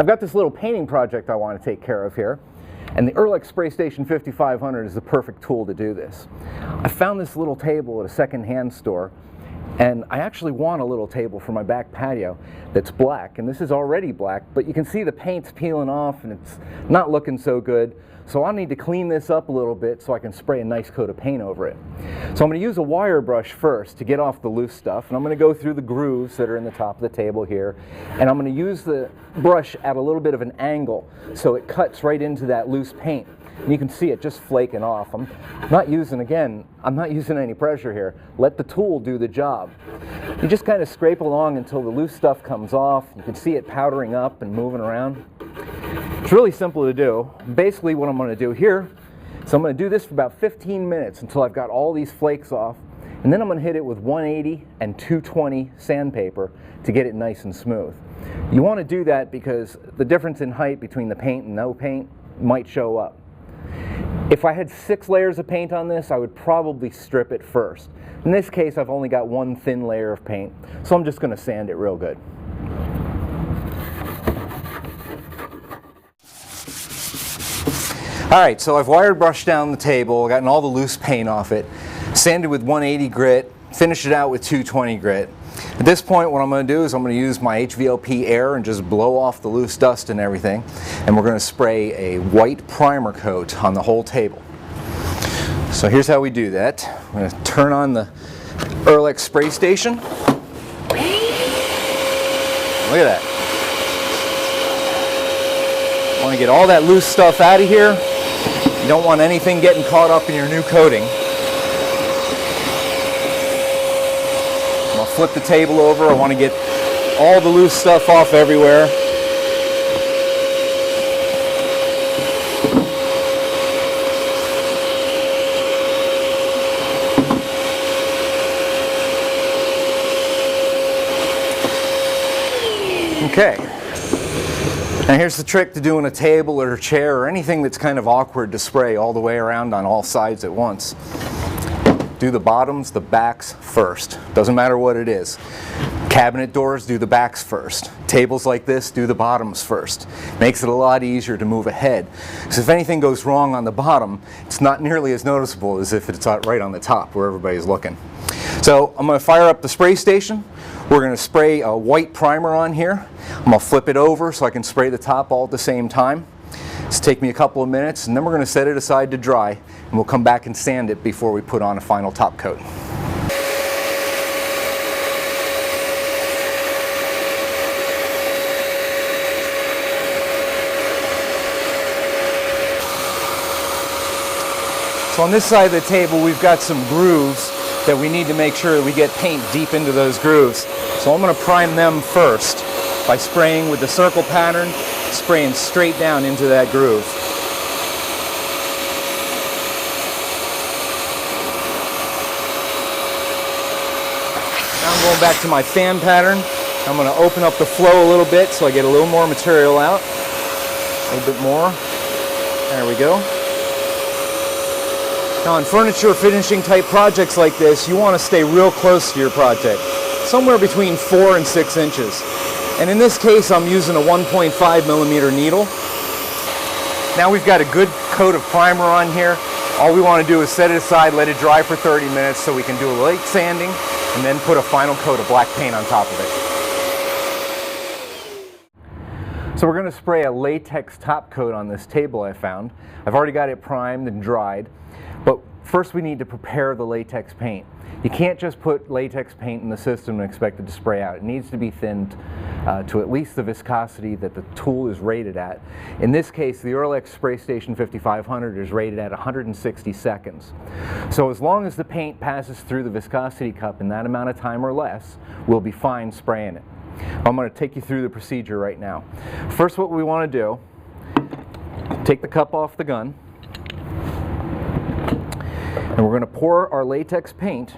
I've got this little painting project I want to take care of here, and the HV5500 is the perfect tool to do this. I found this little table at a second-hand store, and I actually want a little table for my back patio that's black, and this is already black, but you can see the paint's peeling off and it's not looking so good. So I'll need to clean this up a little bit so I can spray a nice coat of paint over it. So I'm going to use a wire brush first to get off the loose stuff, and I'm going to go through the grooves that are in the top of the table here, and I'm going to use the brush at a little bit of an angle so it cuts right into that loose paint. And you can see it just flaking off. I'm not using any pressure here. Let the tool do the job. You just kind of scrape along until the loose stuff comes off. You can see it powdering up and moving around. It's really simple to do. Basically what I'm going to do here is I'm going to do this for about 15 minutes until I've got all these flakes off, and then I'm going to hit it with 180 and 220 sandpaper to get it nice and smooth. You want to do that because the difference in height between the paint and no paint might show up. If I had 6 layers of paint on this, I would probably strip it first. In this case, I've only got one thin layer of paint, so I'm just going to sand it real good. Alright, so I've wire brushed down the table, gotten all the loose paint off it, sanded with 180 grit, finished it out with 220 grit. At this point, what I'm going to do is I'm going to use my HVLP air and just blow off the loose dust and everything, and we're going to spray a white primer coat on the whole table. So here's how we do that. I'm going to turn on the Ehrlich spray station. Look at that. I want to get all that loose stuff out of here. You don't want anything getting caught up in your new coating. I'm going to flip the table over. I want to get all the loose stuff off everywhere. Okay. Now here's the trick to doing a table or a chair or anything that's kind of awkward to spray all the way around on all sides at once. Do the bottoms, the backs first. Doesn't matter what it is. Cabinet doors, do the backs first. Tables like this, do the bottoms first. Makes it a lot easier to move ahead. Because if anything goes wrong on the bottom, it's not nearly as noticeable as if it's right on the top where everybody's looking. So I'm going to fire up the spray station. We're going to spray a white primer on here. I'm going to flip it over so I can spray the top all at the same time. It's take me a couple of minutes, and then we're going to set it aside to dry, and we'll come back and sand it before we put on a final top coat. So on this side of the table, we've got some grooves that we need to make sure that we get paint deep into those grooves. So I'm going to prime them first by spraying with the circle pattern, spraying straight down into that groove. Now I'm going back to my fan pattern. I'm going to open up the flow a little bit so I get a little more material out. A little bit more. There we go. Now in furniture finishing type projects like this, you want to stay real close to your project, somewhere between 4 and 6 inches. And in this case, I'm using a 1.5 millimeter needle. Now we've got a good coat of primer on here. All we want to do is set it aside, let it dry for 30 minutes so we can do a light sanding and then put a final coat of black paint on top of it. So we're going to spray a latex top coat on this table I found. I've already got it primed and dried. But first we need to prepare the latex paint. You can't just put latex paint in the system and expect it to spray out. It needs to be thinned to at least the viscosity that the tool is rated at. In this case, the Ehrlich Spray Station 5500 is rated at 160 seconds. So as long as the paint passes through the viscosity cup in that amount of time or less, we'll be fine spraying it. I'm going to take you through the procedure right now. First, what we want to do, take the cup off the gun, and we're going to pour our latex paint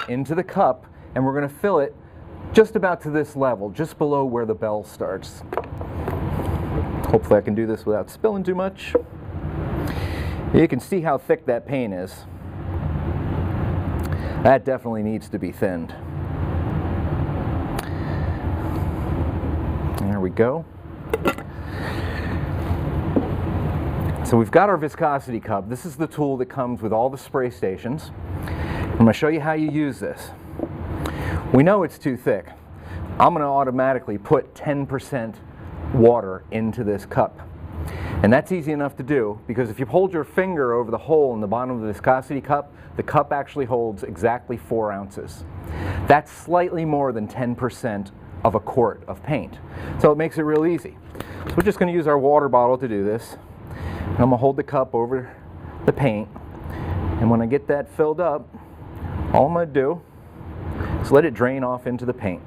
into the cup, and we're going to fill it just about to this level, just below where the bell starts. Hopefully I can do this without spilling too much. You can see how thick that paint is. That definitely needs to be thinned. There we go. So we've got our viscosity cup. This is the tool that comes with all the spray stations. I'm going to show you how you use this. We know it's too thick. I'm going to automatically put 10% water into this cup. And that's easy enough to do because if you hold your finger over the hole in the bottom of the viscosity cup, the cup actually holds exactly 4 ounces. That's slightly more than 10% of a quart of paint. So it makes it real easy. So we're just going to use our water bottle to do this. And I'm going to hold the cup over the paint. And when I get that filled up, all I'm going to do is let it drain off into the paint.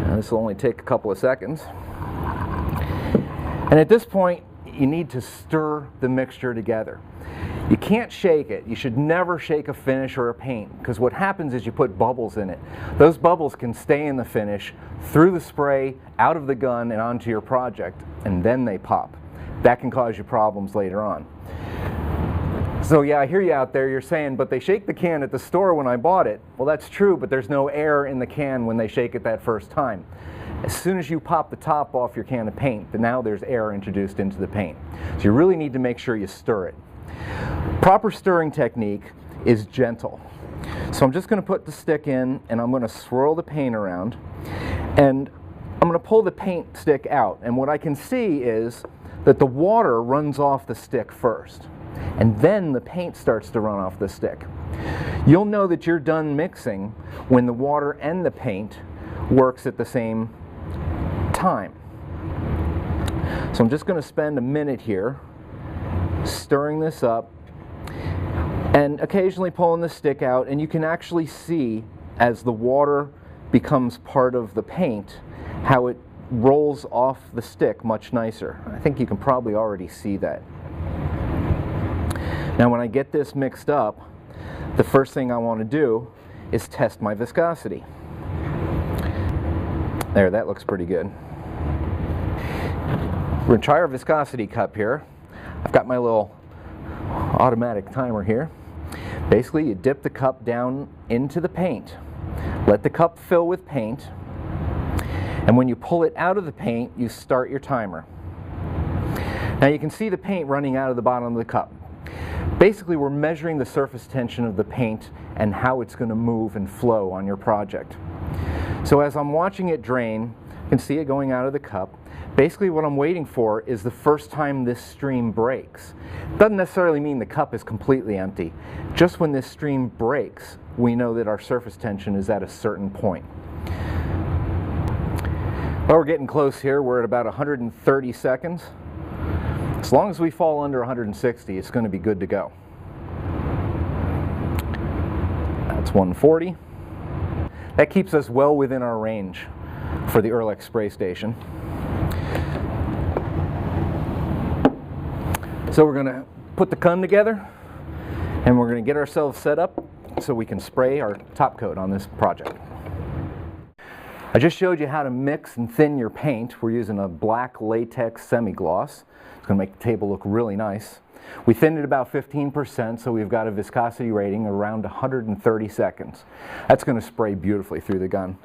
Now this will only take a couple of seconds. And at this point, you need to stir the mixture together. You can't shake it. You should never shake a finish or a paint because what happens is you put bubbles in it. Those bubbles can stay in the finish, through the spray, out of the gun, and onto your project, and then they pop. That can cause you problems later on. So yeah, I hear you out there, you're saying, but they shake the can at the store when I bought it. Well, that's true, but there's no air in the can when they shake it that first time. As soon as you pop the top off your can of paint, then now there's air introduced into the paint. So you really need to make sure you stir it. Proper stirring technique is gentle. So I'm just going to put the stick in and I'm going to swirl the paint around and I'm going to pull the paint stick out, and what I can see is that the water runs off the stick first and then the paint starts to run off the stick. You'll know that you're done mixing when the water and the paint works at the same time. So I'm just going to spend a minute here stirring this up and occasionally pulling the stick out, and you can actually see as the water becomes part of the paint how it rolls off the stick much nicer. I think you can probably already see that. Now when I get this mixed up, the first thing I want to do is test my viscosity. There, that looks pretty good. We're going to try our viscosity cup here. I've got my little automatic timer here. Basically, you dip the cup down into the paint. Let the cup fill with paint. And when you pull it out of the paint, you start your timer. Now you can see the paint running out of the bottom of the cup. Basically, we're measuring the surface tension of the paint and how it's going to move and flow on your project. So as I'm watching it drain, you can see it going out of the cup. Basically what I'm waiting for is the first time this stream breaks. It doesn't necessarily mean the cup is completely empty. Just when this stream breaks, we know that our surface tension is at a certain point. Well, we're getting close here. We're at about 130 seconds. As long as we fall under 160, it's going to be good to go. That's 140. That keeps us well within our range for the Erlex spray station. So we're going to put the gun together and we're going to get ourselves set up so we can spray our top coat on this project. I just showed you how to mix and thin your paint. We're using a black latex semi-gloss. It's going to make the table look really nice. We thinned it about 15%, so we've got a viscosity rating around 130 seconds. That's going to spray beautifully through the gun.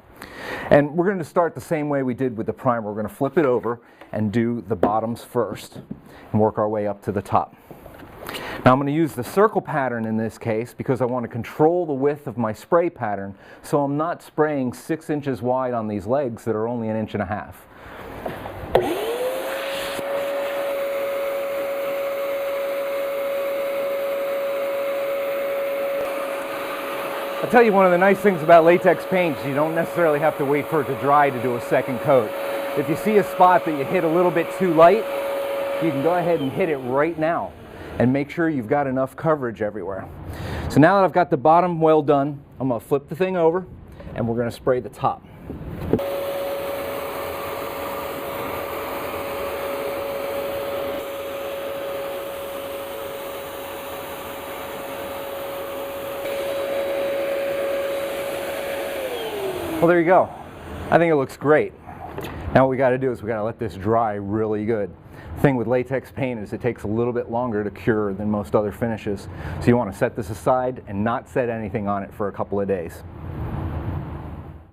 And we're going to start the same way we did with the primer. We're going to flip it over and do the bottoms first and work our way up to the top. Now I'm going to use the circle pattern in this case because I want to control the width of my spray pattern so I'm not spraying 6 inches wide on these legs that are only 1.5 inches. I'll tell you, one of the nice things about latex paints, you don't necessarily have to wait for it to dry to do a second coat. If you see a spot that you hit a little bit too light, you can go ahead and hit it right now and make sure you've got enough coverage everywhere. So now that I've got the bottom well done, I'm going to flip the thing over and we're going to spray the top. Well, there you go. I think it looks great. Now what we got to do is we got to let this dry really good. The thing with latex paint is it takes a little bit longer to cure than most other finishes. So you want to set this aside and not set anything on it for a couple of days.